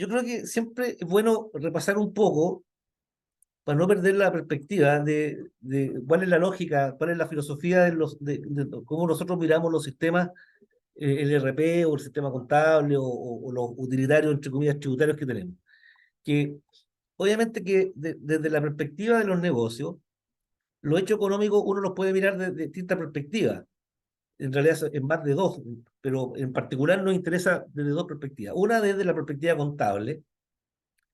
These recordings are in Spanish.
yo creo que siempre es bueno repasar un poco para no perder la perspectiva de cuál es la lógica, cuál es la filosofía de cómo nosotros miramos los sistemas, el RP o el sistema contable o los utilitarios, entre comillas, tributarios que tenemos. Que obviamente que desde la perspectiva de los negocios, los hechos económicos uno los puede mirar de distintas perspectivas. En realidad es más de dos, pero en particular nos interesa desde dos perspectivas. Una desde la perspectiva contable,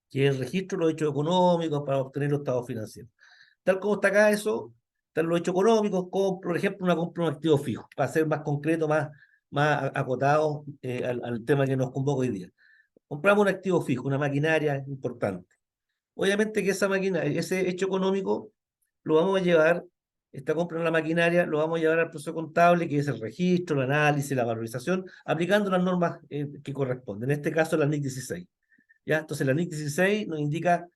que es el registro de los hechos económicos para obtener los estados financieros. Tal como está acá eso, están los hechos económicos, como por ejemplo una compra de un activo fijo, para ser más concreto, más acotado al tema que nos convoca hoy día. Compramos un activo fijo, una maquinaria importante. Obviamente que esa máquina, ese hecho económico, lo vamos a llevar, esta compra en la maquinaria, lo vamos a llevar al proceso contable, que es el registro, el análisis, la valorización, aplicando las normas que corresponden. En este caso, la NIC 16. ¿Ya? Entonces, la NIC 16 nos indica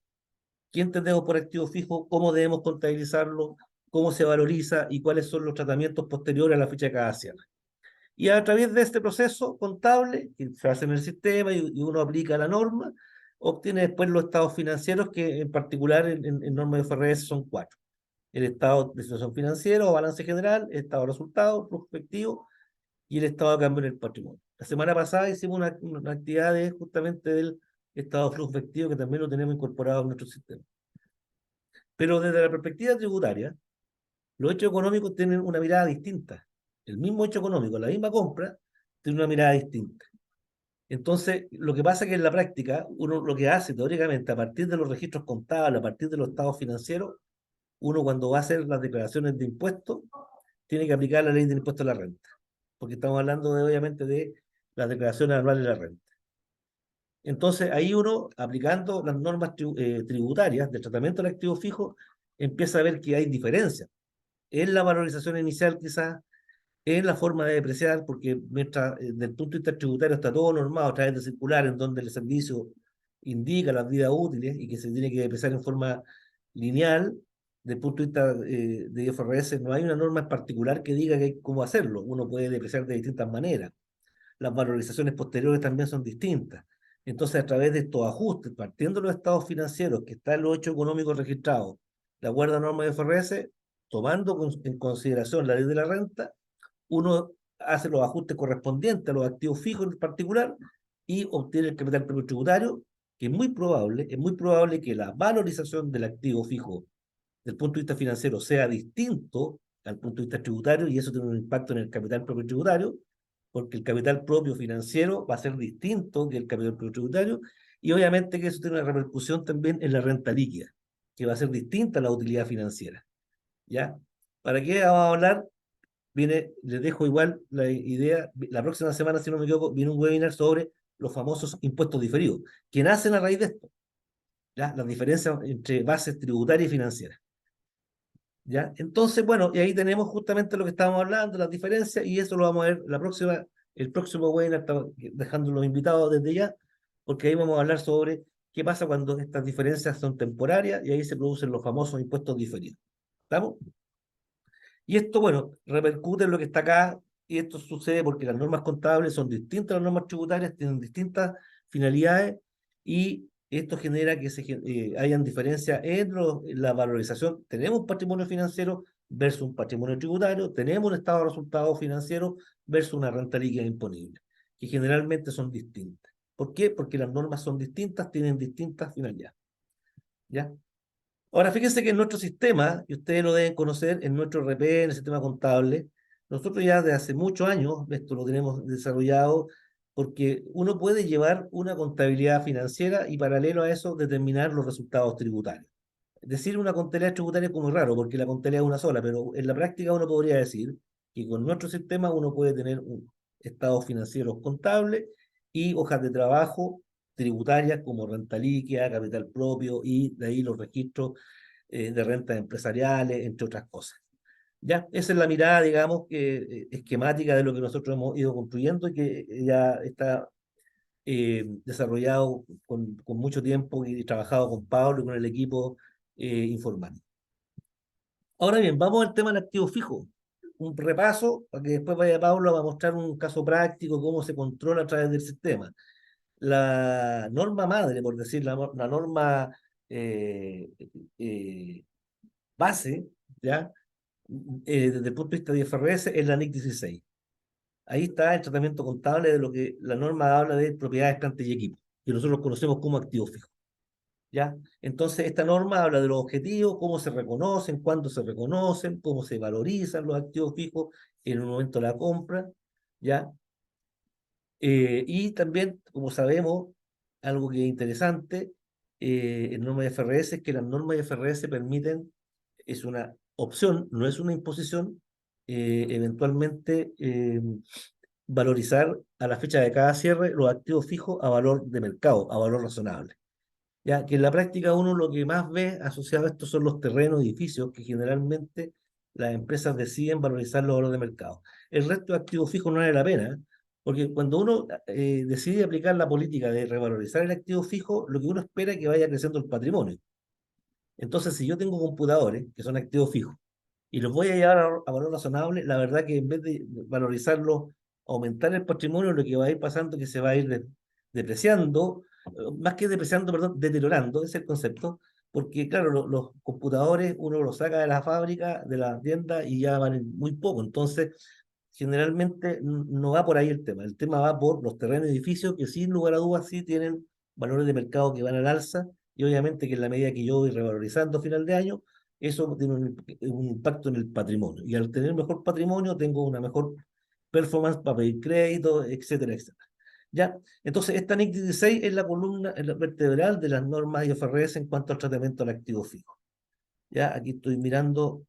qué entendemos por activo fijo, cómo debemos contabilizarlo, cómo se valoriza y cuáles son los tratamientos posteriores a la fecha de cada cierre. Y a través de este proceso contable, que se hace en el sistema y uno aplica la norma, obtiene después los estados financieros, que en particular en norma de FRS son cuatro. El estado de situación financiera o balance general, el estado de resultados, prospectivo y el estado de cambio en el patrimonio. La semana pasada hicimos una actividad justamente del estado prospectivo, que también lo tenemos incorporado en nuestro sistema. Pero desde la perspectiva tributaria, los hechos económicos tienen una mirada distinta. El mismo hecho económico, la misma compra, tiene una mirada distinta. Entonces, lo que pasa es que en la práctica, uno lo que hace teóricamente, a partir de los registros contables, a partir de los estados financieros, uno cuando va a hacer las declaraciones de impuestos, tiene que aplicar la ley del impuesto a la renta. Porque estamos hablando obviamente de las declaraciones anuales de la renta. Entonces, ahí uno, aplicando las normas tributarias del tratamiento del activo fijo, empieza a ver que hay diferencias en la valorización inicial, quizás, en la forma de depreciar, porque mientras desde el punto de vista tributario está todo normado a través de circular, en donde el servicio indica las vidas útiles y que se tiene que depreciar en forma lineal. Desde el punto de vista de IFRS, no hay una norma en particular que diga cómo hacerlo. Uno puede depreciar de distintas maneras. Las valorizaciones posteriores también son distintas. Entonces, a través de estos ajustes, partiendo de los estados financieros que están los hechos económicos registrados, de acuerdo a normas de IFRS, tomando en consideración la ley de la renta, uno hace los ajustes correspondientes a los activos fijos en particular y obtiene el capital propio tributario, que es muy probable que la valorización del activo fijo del punto de vista financiero sea distinto al punto de vista tributario, y eso tiene un impacto en el capital propio tributario, porque el capital propio financiero va a ser distinto que el capital propio tributario, y obviamente que eso tiene una repercusión también en la renta líquida, que va a ser distinta a la utilidad financiera. ¿Ya? ¿Para qué vamos a hablar? Les dejo igual la idea, la próxima semana, si no me equivoco, viene un webinar sobre los famosos impuestos diferidos, que nacen a raíz de esto, ¿ya? Las diferencias entre bases tributarias y financieras. ¿Ya? Entonces, bueno, y ahí tenemos justamente lo que estábamos hablando, las diferencias, y eso lo vamos a ver el próximo webinar, estamos dejando los invitados desde ya, porque ahí vamos a hablar sobre qué pasa cuando estas diferencias son temporarias y ahí se producen los famosos impuestos diferidos. ¿Estamos? Y esto, bueno, repercute en lo que está acá, y esto sucede porque las normas contables son distintas a las normas tributarias, tienen distintas finalidades, y esto genera que hayan diferencias en la valorización. Tenemos un patrimonio financiero versus un patrimonio tributario, tenemos un estado de resultados financieros versus una renta líquida imponible, que generalmente son distintas. ¿Por qué? Porque las normas son distintas, tienen distintas finalidades. ¿Ya? Ahora, fíjense que en nuestro sistema, y ustedes lo deben conocer, en nuestro RP, en el sistema contable, nosotros ya desde hace muchos años, esto lo tenemos desarrollado, porque uno puede llevar una contabilidad financiera y paralelo a eso determinar los resultados tributarios. Decir una contabilidad tributaria es como raro, porque la contabilidad es una sola, pero en la práctica uno podría decir que con nuestro sistema uno puede tener un estados financieros contables y hojas de trabajo tributarias como renta líquida, capital propio, y de ahí los registros de rentas empresariales, entre otras cosas. Ya, esa es la mirada, digamos, esquemática de lo que nosotros hemos ido construyendo y que ya está desarrollado con mucho tiempo y trabajado con Pablo y con el equipo informático. Ahora bien, vamos al tema del activo fijo. Un repaso para que después vaya Pablo a mostrar un caso práctico, cómo se controla a través del sistema. la norma madre, por decir, la norma eh, eh, base, ¿ya? Desde el punto de vista de IFRS, es la NIC 16. Ahí está el tratamiento contable de lo que la norma habla de propiedades, plantas y equipos, que nosotros conocemos como activos fijos. ¿Ya? Entonces, esta norma habla de los objetivos, cómo se reconocen, cuándo se reconocen, cómo se valorizan los activos fijos en el momento de la compra, ¿ya? Y también, como sabemos, algo que es interesante en normas de IFRS es que las normas de IFRS permiten, es una opción, no es una imposición, eventualmente valorizar a la fecha de cada cierre los activos fijos a valor de mercado, a valor razonable. Ya que en la práctica uno lo que más ve asociado a esto son los terrenos, edificios, que generalmente las empresas deciden valorizar los valores de mercado. El resto de activos fijos no vale la pena, porque cuando uno decide aplicar la política de revalorizar el activo fijo, lo que uno espera es que vaya creciendo el patrimonio. Entonces, si yo tengo computadores, que son activos fijos, y los voy a llevar a valor razonable, la verdad que en vez de valorizarlo, aumentar el patrimonio, lo que va a ir pasando es que se va a ir depreciando, más que depreciando, perdón, deteriorando, ese es el concepto, porque claro, los computadores uno los saca de la fábrica, de la tienda y ya valen muy poco, entonces generalmente no va por ahí el tema va por los terrenos y edificios que sin lugar a dudas sí tienen valores de mercado que van al alza y obviamente que en la medida que yo voy revalorizando a final de año, eso tiene un impacto en el patrimonio. Y al tener mejor patrimonio, tengo una mejor performance para pedir crédito, etcétera, etcétera. ¿Ya? Entonces, esta NIC 16 es la columna es la vertebral de las normas IFRS en cuanto al tratamiento del activo fijo. ¿Ya? Aquí estoy mirando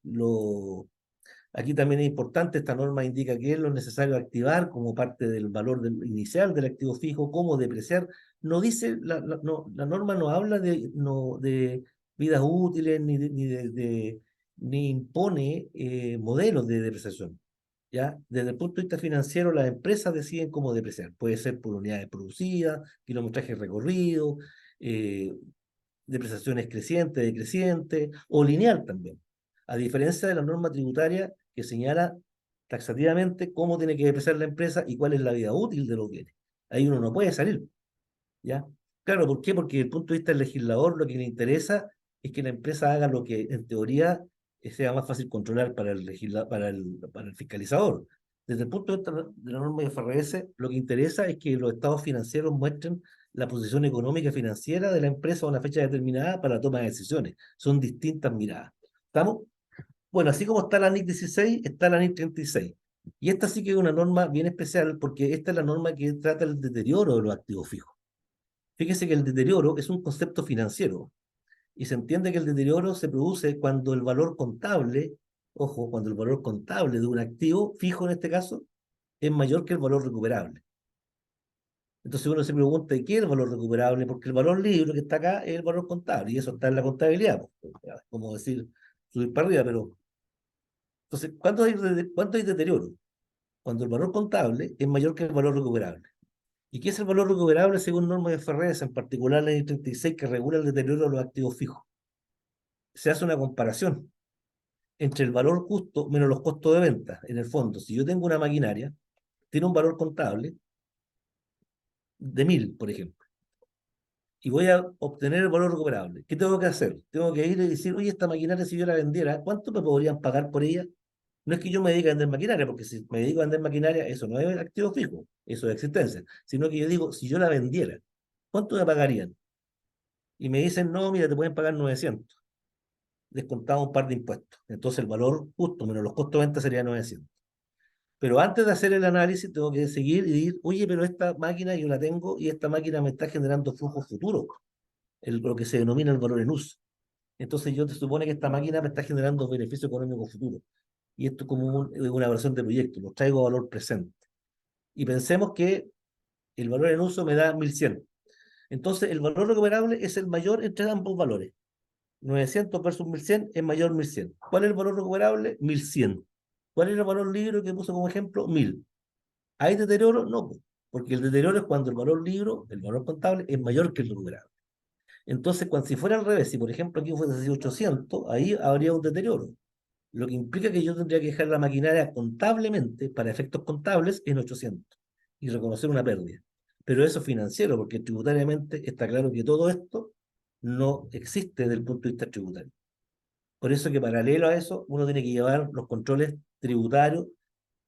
Aquí también es importante, esta norma indica qué es lo necesario activar como parte del valor inicial del activo fijo, cómo depreciar. No dice, la norma no habla de vidas útiles ni impone modelos de depreciación. ¿Ya? Desde el punto de vista financiero, las empresas deciden cómo depreciar. Puede ser por unidades producidas, kilometraje recorrido, eh, depreciaciones creciente, decreciente o lineal también. A diferencia de la norma tributaria que señala taxativamente cómo tiene que depreciar la empresa y cuál es la vida útil de los bienes. Ahí uno no puede salir, ¿ya? Claro, ¿por qué? Porque desde el punto de vista del legislador lo que le interesa es que la empresa haga lo que en teoría sea más fácil controlar para para el fiscalizador. Desde el punto de vista de la norma de FRS, lo que interesa es que los estados financieros muestren la posición económica y financiera de la empresa a una fecha determinada para la toma de decisiones. Son distintas miradas. ¿Estamos? Bueno, así como está la NIC 16, está la NIC 36. Y esta sí que es una norma bien especial porque esta es la norma que trata el deterioro de los activos fijos. Fíjese que el deterioro es un concepto financiero y se entiende que el deterioro se produce cuando el valor contable, ojo, cuando el valor contable de un activo fijo en este caso es mayor que el valor recuperable. Entonces uno se pregunta, ¿y qué es el valor recuperable? Porque el valor libre que está acá es el valor contable y eso está en la contabilidad, pues, como decir, subir para arriba, pero entonces, ¿cuánto hay deterioro? Cuando el valor contable es mayor que el valor recuperable. ¿Y qué es el valor recuperable según normas de FRS, en particular la ley 36 que regula el deterioro de los activos fijos? Se hace una comparación entre el valor justo menos los costos de venta. En el fondo, si yo tengo una maquinaria, tiene un valor contable de 1000, por ejemplo, y voy a obtener el valor recuperable. ¿Qué tengo que hacer? Tengo que ir y decir, oye, esta maquinaria, si yo la vendiera, ¿cuánto me podrían pagar por ella? No es que yo me dedique a vender maquinaria, porque si me dedico a vender maquinaria, eso no es activo fijo, eso es existencia, sino que yo digo, si yo la vendiera, ¿cuánto me pagarían? Y me dicen, no, mira, te pueden pagar 900, descontado un par de impuestos. Entonces el valor justo menos los costos de venta sería 900. Pero antes de hacer el análisis, tengo que seguir y decir, oye, pero esta máquina yo la tengo y esta máquina me está generando flujos futuros, lo que se denomina el valor en uso. Entonces yo te supone que esta máquina me está generando beneficio económico futuro. Y esto es como una versión de proyecto, lo traigo a valor presente. Y pensemos que el valor en uso me da 1100. Entonces el valor recuperable es el mayor entre ambos valores. 900 versus 1100 es mayor 1100. ¿Cuál es el valor recuperable? 1100. ¿Cuál es el valor libre que puse como ejemplo? 1000. ¿Hay deterioro? No, porque el deterioro es cuando el valor libre, el valor contable, es mayor que el recuperable. Entonces, cuando si fuera al revés, si por ejemplo aquí fuese 800, ahí habría un deterioro. Lo que implica que yo tendría que dejar la maquinaria contablemente, para efectos contables, en 800 y reconocer una pérdida. pero eso es financiero, porque tributariamente está claro que todo esto no existe desde el punto de vista tributario. Por eso que paralelo a eso, uno tiene que llevar los controles tributarios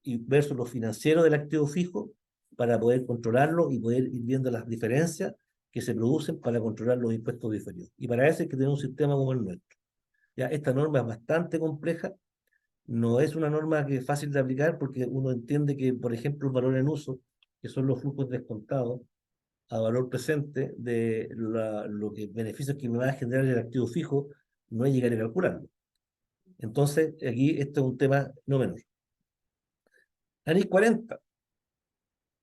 y versus los financieros del activo fijo para poder controlarlo y poder ir viendo las diferencias que se producen para controlar los impuestos diferidos. Y para eso hay que tener un sistema como el nuestro. Ya, esta norma es bastante compleja, no es una norma que es fácil de aplicar porque uno entiende que, por ejemplo, el valor en uso, que son los flujos descontados a valor presente de lo que beneficios que me va a generar el activo fijo, no es llegar a calcularlo. Entonces, aquí esto es un tema no menor. La NIS 40,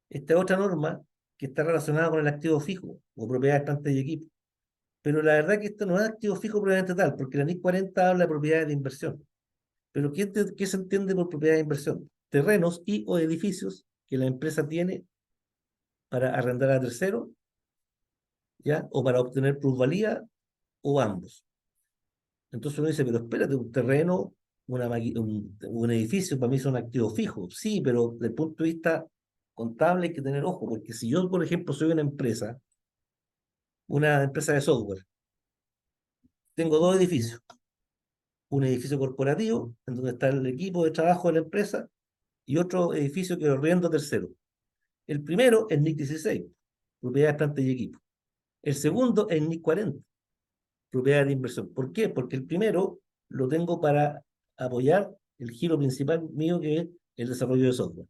esta es otra norma que está relacionada con el activo fijo o propiedades, plantas y equipos. Pero la verdad que esto no es activo fijo propiamente tal, porque la NIS 40 habla de propiedades de inversión. Pero ¿qué se entiende por propiedad de inversión? Terrenos y o edificios que la empresa tiene para arrendar a terceros, ¿ya? O para obtener plusvalía, o ambos. Entonces uno dice, pero espérate, un terreno, un edificio para mí son activos fijos. Sí, pero desde el punto de vista contable hay que tener ojo, porque si yo, por ejemplo, soy una empresa de software, tengo dos edificios, un edificio corporativo, en donde está el equipo de trabajo de la empresa, y otro edificio que lo arriendo a tercero. El primero es NIC 16, propiedades, planta y equipo. El segundo es NIC 40, propiedades de inversión. ¿Por qué? Porque el primero lo tengo para apoyar el giro principal mío, que es el desarrollo de software.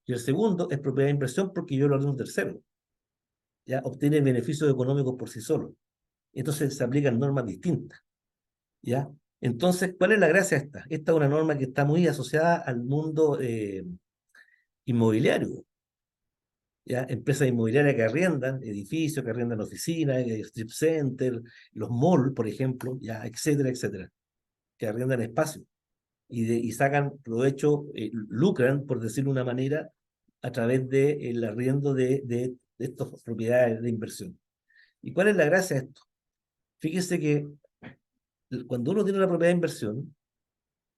Y el segundo es propiedad de inversión porque yo lo hago un tercero. Ya obtiene beneficios económicos por sí solo. Entonces se aplican normas distintas. ¿Ya? Entonces, ¿cuál es la gracia de esta? Esta es una norma que está muy asociada al mundo inmobiliario. ¿Ya? Empresas inmobiliarias que arriendan edificios, que arriendan oficinas, strip center, los malls, por ejemplo, ya, etcétera, etcétera, que arriendan espacios y sacan provecho, lucran, por decirlo de una manera, a través del arriendo de estas propiedades de inversión. ¿Y cuál es la gracia de esto? Fíjese que cuando uno tiene una propiedad de inversión,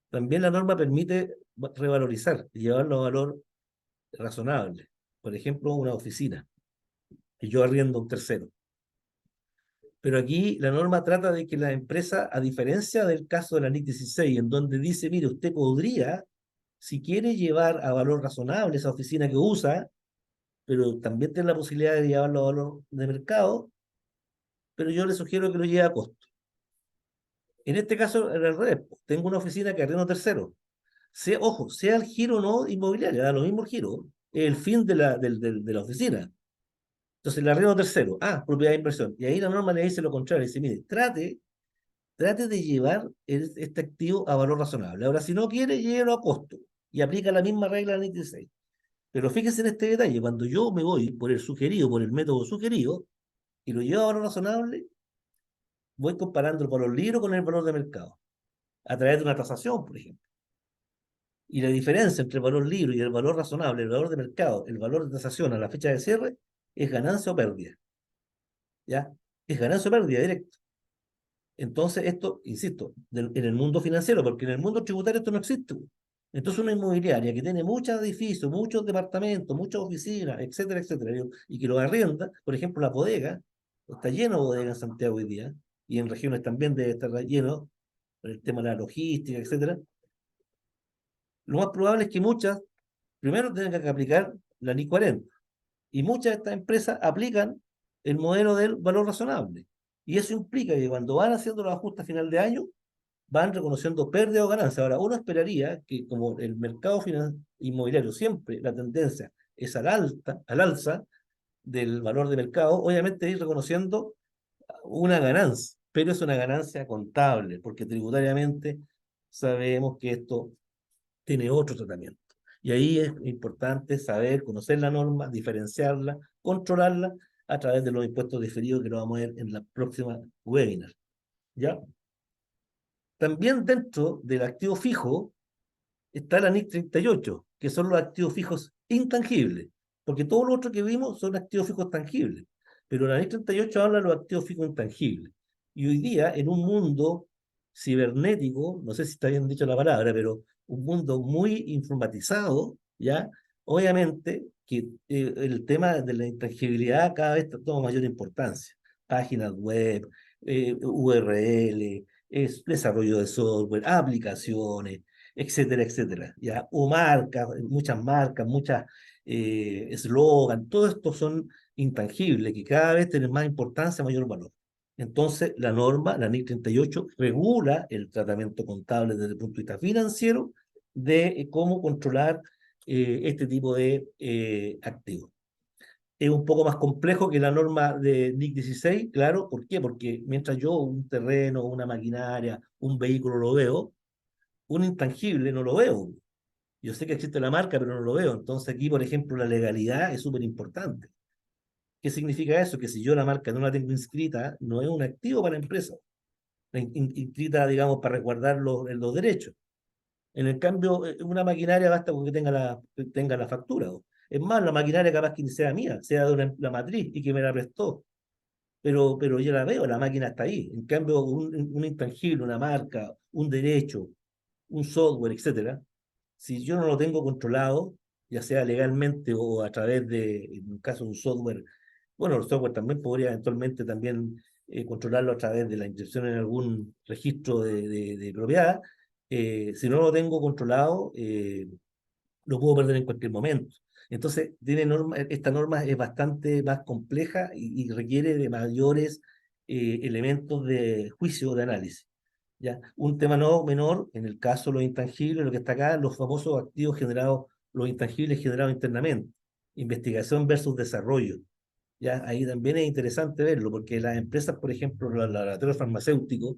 también la norma permite revalorizar y llevarlo a valor razonable. Por ejemplo, una oficina, que yo arriendo a un tercero. Pero aquí la norma trata de que la empresa, a diferencia del caso de la NIC 16, en donde dice, mire, usted podría, si quiere llevar a valor razonable esa oficina que usa, pero también tiene la posibilidad de llevarlo a valor de mercado, pero yo le sugiero que lo lleve a costo. En este caso, era al revés. Tengo una oficina que arriendo tercero. Ojo, sea el giro o no inmobiliario, da lo mismo el giro, es el fin de la oficina. Entonces, el arriendo tercero, propiedad de inversión. Y ahí la norma le dice lo contrario, dice, mire, trate de llevar este activo a valor razonable. Ahora, si no quiere, llévelo a costo y aplica la misma regla del 96. Pero fíjese en este detalle, cuando yo me voy por el sugerido, por el método sugerido, y lo llevo a valor razonable, voy comparando el valor libre con el valor de mercado, a través de una tasación, por ejemplo. Y la diferencia entre el valor libre y el valor razonable, el valor de mercado, el valor de tasación a la fecha de cierre, es ganancia o pérdida. ¿Ya? Es ganancia o pérdida directo. Entonces, esto, insisto, en el mundo financiero, porque en el mundo tributario esto no existe. Entonces, una inmobiliaria que tiene muchos edificios, muchos departamentos, muchas oficinas, etcétera, etcétera, y que lo arrienda, por ejemplo, la bodega, está lleno de bodegas en Santiago hoy día, y en regiones también debe estar lleno, por el tema de la logística, etcétera. Lo más probable es que muchas, primero, tengan que aplicar la NIC 40, y muchas de estas empresas aplican el modelo del valor razonable. Y eso implica que cuando van haciendo los ajustes a final de año, van reconociendo pérdida o ganancia. Ahora, uno esperaría que como el mercado inmobiliario siempre la tendencia es al alza del valor de mercado, obviamente ir reconociendo una ganancia, pero es una ganancia contable, porque tributariamente sabemos que esto tiene otro tratamiento. Y ahí es importante saber, conocer la norma, diferenciarla, controlarla a través de los impuestos diferidos que lo vamos a ver en la próxima webinar. ¿Ya? También dentro del activo fijo está la NIC 38, que son los activos fijos intangibles, porque todo lo otro que vimos son activos fijos tangibles, pero la NIC 38 habla de los activos fijos intangibles. Y hoy día, en un mundo cibernético, no sé si está bien dicho la palabra, pero un mundo muy informatizado, ¿ya? Obviamente que el tema de la intangibilidad cada vez toma mayor importancia. Páginas web, URL, desarrollo de software, aplicaciones, etcétera, etcétera. ¿Ya? O marcas, muchas eslogan, todo esto son intangibles que cada vez tienen más importancia, mayor valor. Entonces, la norma, la NIC 38, regula el tratamiento contable desde el punto de vista financiero de cómo controlar este tipo de activos. Es un poco más complejo que la norma de NIC 16, claro. ¿Por qué? Porque mientras yo un terreno, una maquinaria, un vehículo lo veo, un intangible no lo veo. Yo sé que existe la marca, pero no lo veo. Entonces aquí, por ejemplo, la legalidad es súper importante. ¿Qué significa eso? Que si yo la marca no la tengo inscrita, no es un activo para la empresa. Inscrita, digamos, para resguardar los derechos. En el cambio, una maquinaria basta con que tenga la factura. Es más, la maquinaria capaz que ni sea mía, sea de la matriz y que me la prestó. Pero yo la veo, la máquina está ahí. En cambio, un intangible, una marca, un derecho, un software, etcétera, si yo no lo tengo controlado, ya sea legalmente o a través de, en un caso de un software, bueno, el software también podría eventualmente también controlarlo a través de la inscripción en algún registro de propiedad. Si no lo tengo controlado, lo puedo perder en cualquier momento. Entonces, esta norma es bastante más compleja y requiere de mayores elementos de juicio, de análisis. ¿Ya? Un tema no menor, en el caso de los intangibles, lo que está acá, los famosos activos generados, los intangibles generados internamente. Investigación versus desarrollo. ¿Ya? Ahí también es interesante verlo, porque las empresas, por ejemplo, los laboratorios farmacéuticos,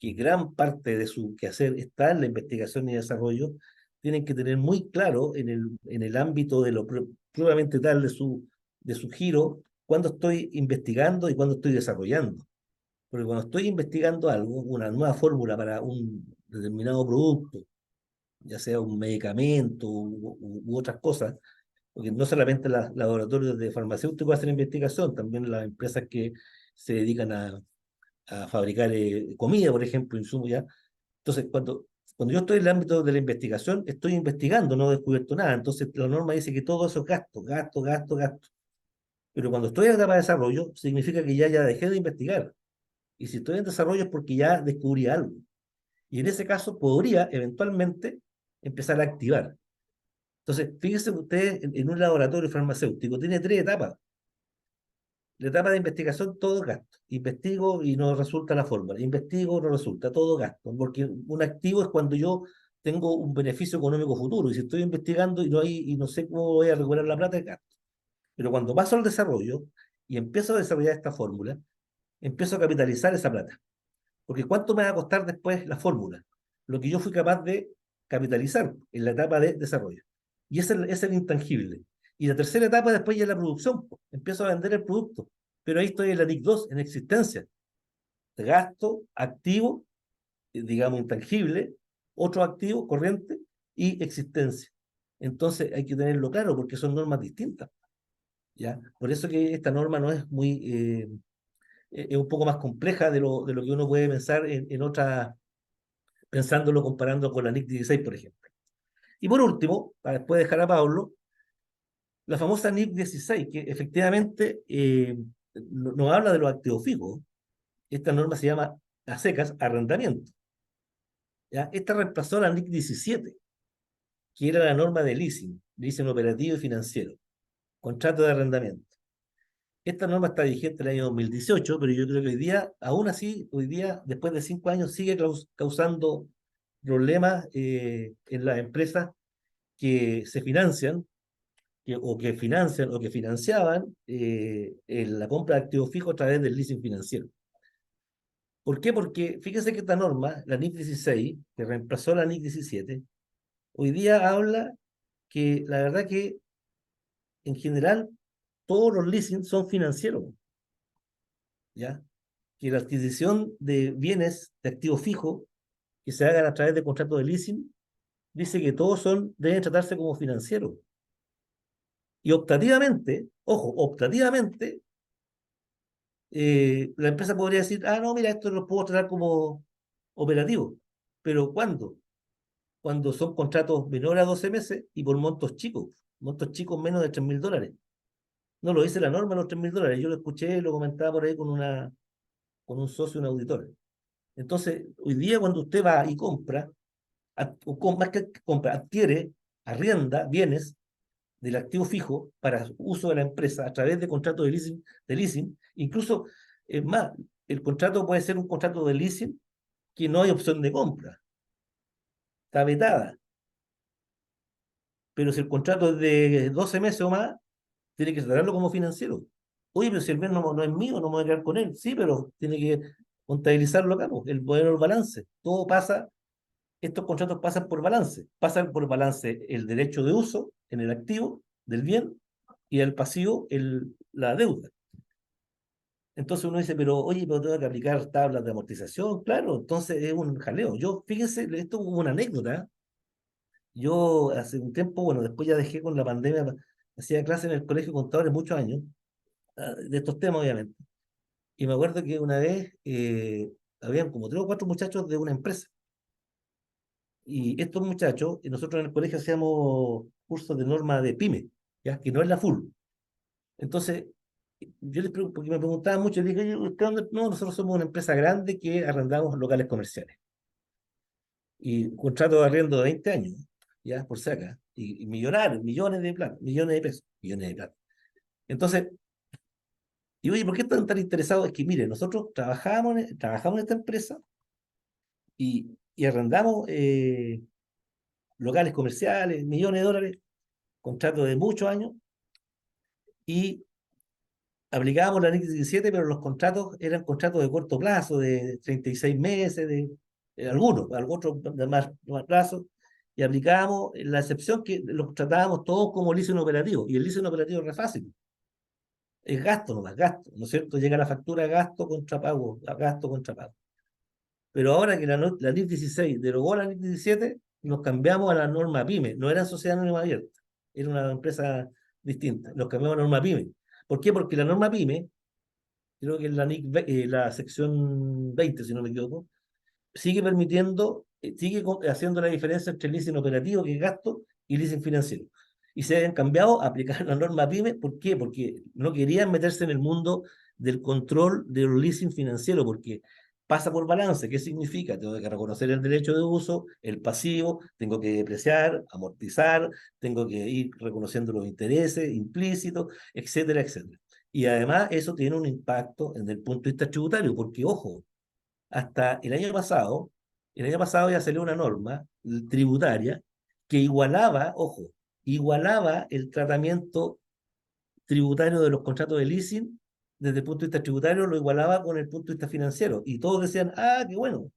que gran parte de su quehacer está en la investigación y desarrollo, tienen que tener muy claro en el ámbito de lo puramente tal de su giro, cuándo estoy investigando y cuándo estoy desarrollando. Porque cuando estoy investigando algo, una nueva fórmula para un determinado producto, ya sea un medicamento u otras cosas, porque no solamente los laboratorios de farmacéuticos hacen investigación, también las empresas que se dedican a fabricar comida, por ejemplo, insumos ya. Entonces, cuando yo estoy en el ámbito de la investigación, estoy investigando, no he descubierto nada. Entonces, la norma dice que todo eso es gasto, gasto, gasto, gasto. Pero cuando estoy en la etapa de desarrollo, significa que ya dejé de investigar. Y si estoy en desarrollo es porque ya descubrí algo. Y en ese caso podría eventualmente empezar a activar. Entonces, fíjense ustedes en un laboratorio farmacéutico, tiene tres etapas. La etapa de investigación, todo es gasto. Investigo y no resulta la fórmula. Investigo, no resulta, todo gasto. Porque un activo es cuando yo tengo un beneficio económico futuro. Y si estoy investigando y no sé cómo voy a recuperar la plata, es gasto. Pero cuando paso al desarrollo y empiezo a desarrollar esta fórmula, empiezo a capitalizar esa plata. Porque ¿cuánto me va a costar después la fórmula? Lo que yo fui capaz de capitalizar en la etapa de desarrollo. Y ese es el intangible. Y la tercera etapa después ya es la producción. Empiezo a vender el producto. Pero ahí estoy en la NIC 2, en existencia. Gasto, activo, digamos intangible, otro activo, corriente, y existencia. Entonces hay que tenerlo claro porque son normas distintas. ¿Ya? Por eso que esta norma no es es un poco más compleja de lo que uno puede pensar en otras pensándolo comparando con la NIC 16, por ejemplo. Y por último, para después dejar a Pablo, la famosa NIC 16, que efectivamente nos habla de los activos fijos. Esta norma se llama a secas arrendamiento. ¿Ya? Esta reemplazó a la NIC 17, que era la norma de leasing operativo y financiero, contrato de arrendamiento. Esta norma está vigente el año 2018, pero yo creo que hoy día, aún así, hoy día, después de 5 años, sigue causando problemas en las empresas que se financian, o que financian o que financiaban en la compra de activos fijos a través del leasing financiero. ¿Por qué? Porque fíjese que esta norma, la NIC 16, que reemplazó la NIC 17, hoy día habla que la verdad que en general todos los leasing son financieros, ¿ya? Que la adquisición de bienes de activos fijos que se hagan a través de contratos de leasing, dice que todos deben tratarse como financieros. Y optativamente, ojo, optativamente, la empresa podría decir, ah, no, mira, esto lo puedo tratar como operativo. Pero ¿cuándo? Cuando son contratos menores a 12 meses y por montos chicos. montos chicos menos de $3.000. No lo dice la norma, los $3.000. Yo lo escuché, lo comentaba por ahí con un socio, un auditor. Entonces, hoy día cuando usted va y compra, más que compra, adquiere, arrienda bienes del activo fijo para uso de la empresa a través de contratos de leasing, incluso, es más, el contrato puede ser un contrato de leasing que no hay opción de compra, está vetada, pero si el contrato es de 12 meses o más, tiene que tratarlo como financiero. Oye, pero si el bien no es mío, no me voy a quedar con él. Sí, pero tiene que contabilizarlo acá, pues, el poder el balance. Todo pasa, estos contratos pasan por balance el derecho de uso en el activo del bien y el pasivo, la deuda. Entonces uno dice, pero oye, pero tengo que aplicar tablas de amortización, claro, entonces es un jaleo. Yo, fíjense, esto es una anécdota. Yo hace un tiempo, bueno, después ya dejé con la pandemia, hacía clase en el colegio de contadores muchos años, de estos temas obviamente. Y me acuerdo que una vez habían como 3 o 4 muchachos de una empresa. Y estos muchachos, y nosotros en el colegio hacíamos cursos de norma de pyme, ¿ya? Que no es la full. Entonces, yo les pregunto, porque me preguntaban mucho, les dije, "Oye, ¿usted dónde?". No, nosotros somos una empresa grande que arrendamos locales comerciales. Y un contrato de arriendo de 20 años, ya, por saca. Y millonarios, millones de plata, millones de pesos, millones de plata. Entonces, y oye, ¿por qué están tan interesados? Es que, mire, nosotros trabajamos en esta empresa y arrendamos locales comerciales, millones de dólares, contratos de muchos años, y aplicábamos la NIC 17, pero los contratos eran contratos de corto plazo, de 36 meses, algunos otros de más plazo, y aplicábamos la excepción que los tratábamos todos como leasing operativo, y el leasing operativo es re fácil, es gasto nomás, gasto, ¿no es cierto? Llega la factura, gasto contra pago, a gasto contra pago. Pero ahora que la NIC 16 derogó la NIC 17, nos cambiamos a la norma PYME. No era sociedad anónima abierta, era una empresa distinta. Nos cambiamos a la norma PYME. ¿Por qué? Porque la norma PYME, creo que es la sección 20, si no me equivoco, sigue permitiendo, haciendo la diferencia entre leasing operativo, que es gasto, y leasing financiero. Y se han cambiado a aplicar la norma PYME. ¿Por qué? Porque no querían meterse en el mundo del control del leasing financiero, porque pasa por balance. ¿Qué significa? Tengo que reconocer el derecho de uso, el pasivo, tengo que depreciar, amortizar, tengo que ir reconociendo los intereses implícitos, etcétera, etcétera. Y además eso tiene un impacto en el punto de vista tributario, porque ojo, hasta el año pasado ya salió una norma tributaria que igualaba, ojo, igualaba el tratamiento tributario de los contratos de leasing desde el punto de vista tributario, lo igualaba con el punto de vista financiero. Y todos decían, ah, qué bueno.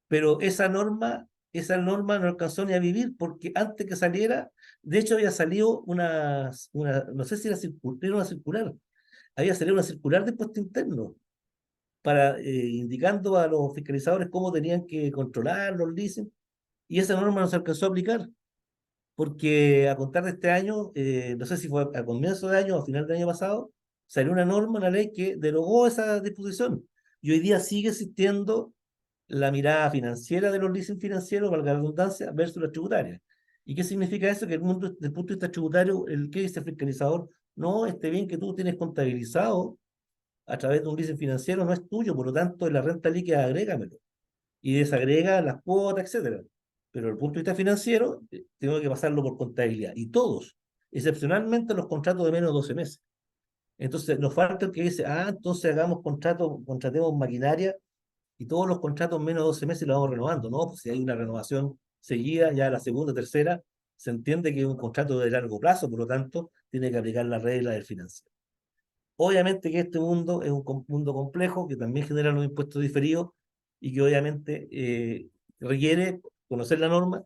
Pero esa norma no alcanzó ni a vivir porque antes que saliera, de hecho había salido no sé si era una circular, había salido una circular de impuesto interno indicando a los fiscalizadores cómo tenían que controlar los leasing, y esa norma no se alcanzó a aplicar, porque a contar de este año, no sé si fue a comienzo de año o a final del año pasado, salió una norma, una ley que derogó esa disposición, y hoy día sigue existiendo la mirada financiera de los leasing financieros, valga la redundancia, versus la tributaria. ¿Y qué significa eso? Que desde el punto de vista tributario, ¿qué dice el fiscalizador? No, este bien que tú tienes contabilizado a través de un leasing financiero no es tuyo, por lo tanto, en la renta líquida agrégamelo y desagrega las cuotas, etcétera. Pero desde el punto de vista financiero, tengo que pasarlo por contabilidad. Y todos, excepcionalmente los contratos de menos de 12 meses. Entonces, nos falta el que dice, entonces hagamos contratemos maquinaria y todos los contratos menos de 12 meses los vamos renovando. No, pues si hay una renovación seguida, ya la segunda, tercera, se entiende que es un contrato de largo plazo, por lo tanto, tiene que aplicar la regla del financiero. Obviamente que este mundo es un mundo complejo que también genera los impuestos diferidos y que obviamente requiere conocer la norma,